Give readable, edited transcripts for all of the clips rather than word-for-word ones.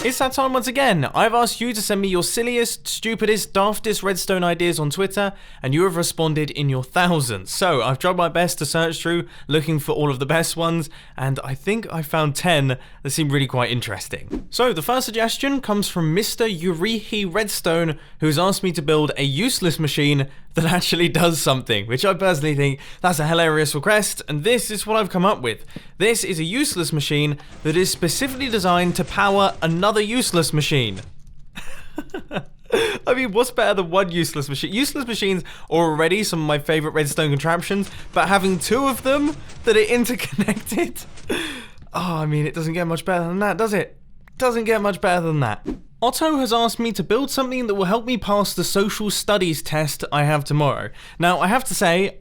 It's that time once again. I've asked you to send me your silliest, stupidest, daftest redstone ideas on Twitter, and you have responded in your thousands. So I've tried my best to search through, looking for all of the best ones, and I think I found 10 that seem really quite interesting. So the first suggestion comes from Mr. Urihi Redstone, who's asked me to build a useless machine that actually does something, which I personally think that's a hilarious request, and this is what I've come up with. This is a useless machine that is specifically designed to power another useless machine. I mean, what's better than one useless machine? Useless machines are already some of my favorite redstone contraptions, but having two of them that are interconnected, oh, I mean, it doesn't get much better than that, does it? Doesn't get much better than that. Otto has asked me to build something that will help me pass the social studies test I have tomorrow. Now, I have to say,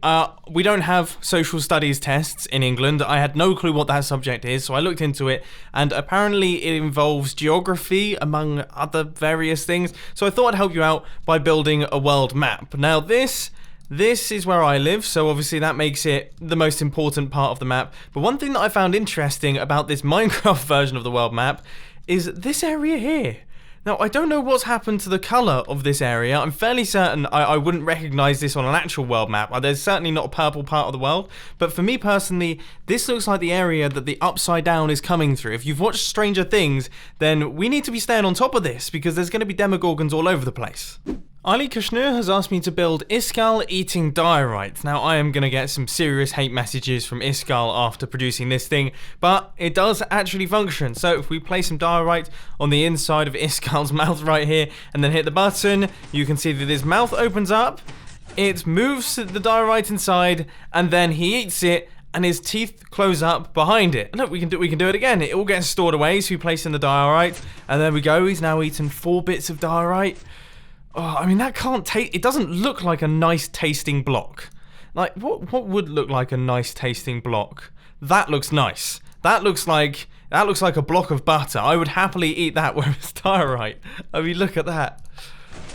we don't have social studies tests in England. I had no clue what that subject is, so I looked into it, and apparently it involves geography, among other various things. So I thought I'd help you out by building a world map. Now, this is where I live, so obviously that makes it the most important part of the map. But one thing that I found interesting about this Minecraft version of the world map is this area here. Now, I don't know what's happened to the colour of this area. I'm fairly certain I wouldn't recognise this on an actual world map. There's certainly not a purple part of the world. But for me personally, this looks like the area that the Upside Down is coming through. If you've watched Stranger Things, then we need to be staying on top of this, because there's going to be Demogorgons all over the place. Ali Kushner has asked me to build Iskal eating diorite. Now, I am going to get some serious hate messages from Iskal after producing this thing, but it does actually function. So if we place some diorite on the inside of Iskal's mouth right here, and then hit the button, you can see that his mouth opens up, it moves the diorite inside, and then he eats it, and his teeth close up behind it. Look, we can do it again. It all gets stored away, so we place in the diorite, and there we go. He's now eaten 4 bits of diorite. Oh, I mean, that can't taste. It doesn't look like a nice tasting block. Like, what would look like a nice tasting block? That looks nice. That looks like a block of butter. I would happily eat that where it's diorite. I mean, look at that.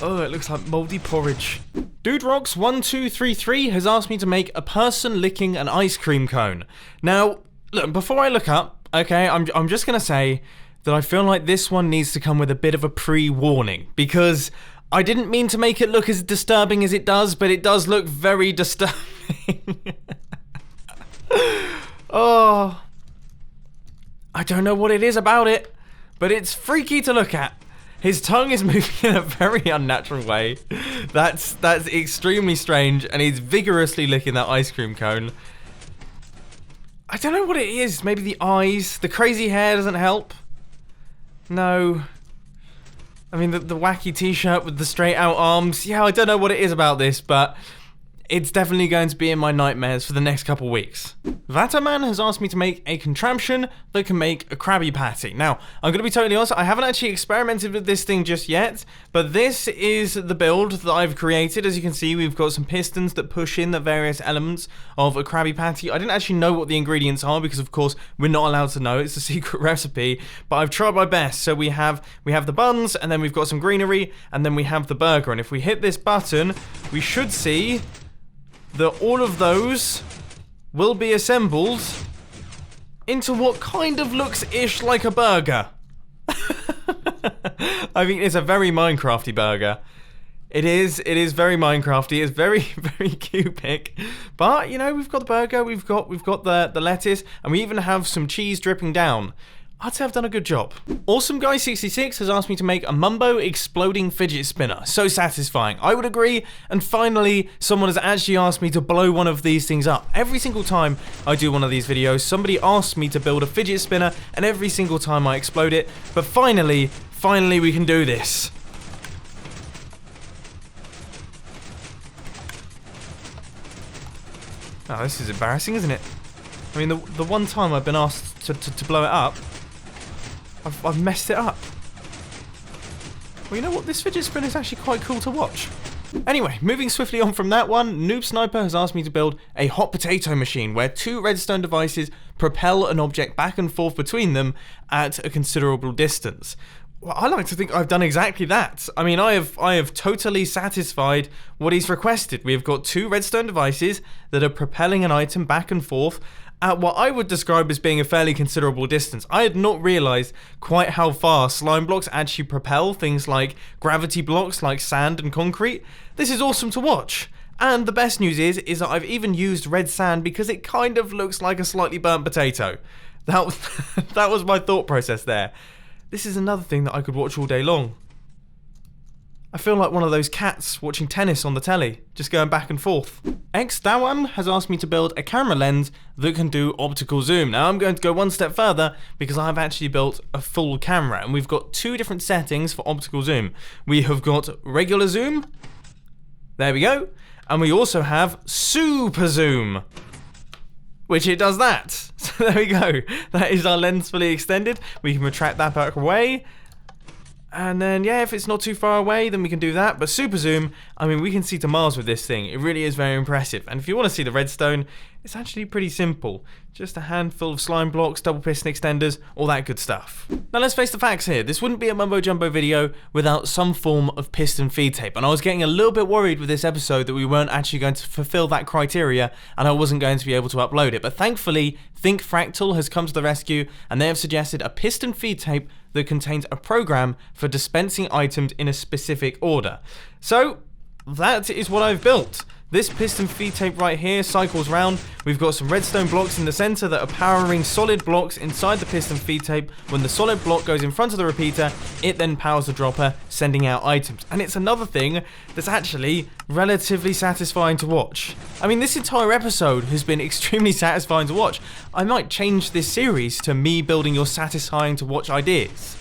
Oh, it looks like moldy porridge. Dude Rocks 1233 has asked me to make a person licking an ice cream cone. Now, look, before I look up, okay, I'm just gonna say that I feel like this one needs to come with a bit of a pre-warning, because I didn't mean to make it look as disturbing as it does, but it does look very disturbing. Oh, I don't know what it is about it, but it's freaky to look at. His tongue is moving in a very unnatural way. That's extremely strange, and he's vigorously licking that ice cream cone. I don't know what it is. Maybe the eyes, the crazy hair doesn't help. No. I mean, the wacky t-shirt with the straight out arms. Yeah, I don't know what it is about this, but it's definitely going to be in my nightmares for the next couple weeks. Vataman has asked me to make a contraption that can make a Krabby Patty. Now, I'm going to be totally honest, I haven't actually experimented with this thing just yet, but this is the build that I've created. As you can see, we've got some pistons that push in the various elements of a Krabby Patty. I didn't actually know what the ingredients are because, of course, we're not allowed to know. It's a secret recipe, but I've tried my best. So we have the buns, and then we've got some greenery, and then we have the burger. And if we hit this button, we should see that all of those will be assembled into what kind of looks-ish like a burger. I mean, it's a very Minecrafty burger. It is very Minecrafty. It's very, very cubic. But, you know, we've got the burger, we've got the lettuce, and we even have some cheese dripping down. I'd say I've done a good job. Awesome Guy 66 has asked me to make a Mumbo exploding fidget spinner. So satisfying. I would agree. And finally, someone has actually asked me to blow one of these things up. Every single time I do one of these videos, somebody asks me to build a fidget spinner, and every single time I explode it. But finally we can do this. Oh, this is embarrassing, isn't it? I mean, the one time I've been asked to blow it up, I've messed it up. Well, you know what? This fidget spinner is actually quite cool to watch. Anyway, moving swiftly on from that one, Noob Sniper has asked me to build a hot potato machine where 2 redstone devices propel an object back and forth between them at a considerable distance. Well, I like to think I've done exactly that. I mean, I have totally satisfied what he's requested. We have got 2 redstone devices that are propelling an item back and forth at what I would describe as being a fairly considerable distance. I had not realized quite how far slime blocks actually propel things like gravity blocks like sand and concrete. This is awesome to watch. And the best news is that I've even used red sand because it kind of looks like a slightly burnt potato. That was my thought process there. This is another thing that I could watch all day long. I feel like one of those cats watching tennis on the telly, just going back and forth. Dawan has asked me to build a camera lens that can do optical zoom. Now I'm going to go one step further because I've actually built a full camera and we've got two different settings for optical zoom. We have got regular zoom, there we go, and we also have super zoom, which it does that. So there we go, that is our lens fully extended. We can retract that back away. And then, yeah, if it's not too far away, then we can do that. But super zoom, I mean, we can see to Mars with this thing. It really is very impressive. And if you want to see the redstone, it's actually pretty simple. Just a handful of slime blocks, double piston extenders, all that good stuff. Now let's face the facts here. This wouldn't be a mumbo jumbo video without some form of piston feed tape. And I was getting a little bit worried with this episode that we weren't actually going to fulfill that criteria and I wasn't going to be able to upload it. But thankfully, Think Fractal has come to the rescue and they have suggested a piston feed tape that contains a program for dispensing items in a specific order. So that is what I've built. This piston feed tape right here cycles round. We've got some redstone blocks in the center that are powering solid blocks inside the piston feed tape. When the solid block goes in front of the repeater, it then powers the dropper, sending out items. And it's another thing that's actually relatively satisfying to watch. I mean, this entire episode has been extremely satisfying to watch. I might change this series to me building your satisfying to watch ideas.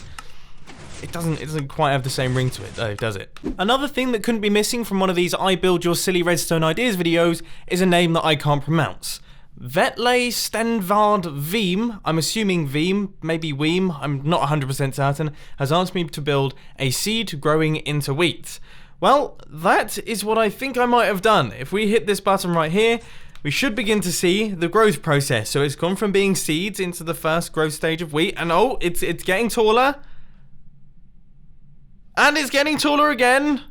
It doesn't quite have the same ring to it though, does it? Another thing that couldn't be missing from one of these I Build Your Silly Redstone Ideas videos is a name that I can't pronounce. Vetle Stenvard Veem, I'm assuming Veem, maybe Weem, I'm not 100% certain, has asked me to build a seed growing into wheat. Well, that is what I think I might have done. If we hit this button right here, we should begin to see the growth process. So it's gone from being seeds into the first growth stage of wheat, and oh, it's getting taller. And it's getting taller again.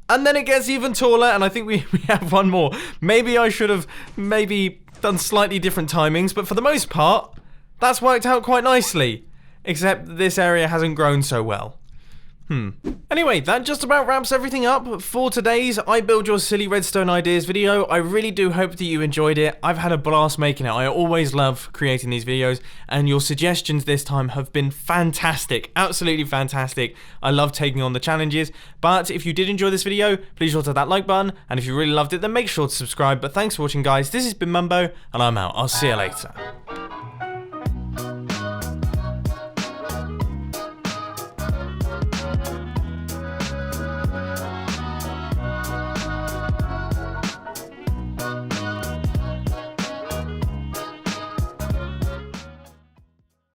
And then it gets even taller, and I think we have one more. Maybe I should have done slightly different timings, but for the most part, that's worked out quite nicely. Except this area hasn't grown so well. Anyway, that just about wraps everything up for today's I Build Your Silly Redstone Ideas video. I really do hope that you enjoyed it. I've had a blast making it. I always love creating these videos, and your suggestions this time have been fantastic. Absolutely fantastic. I love taking on the challenges. But if you did enjoy this video, please sure to hit that like button, and if you really loved it, then make sure to subscribe. But thanks for watching, guys. This has been Mumbo, and I'm out. I'll see you later.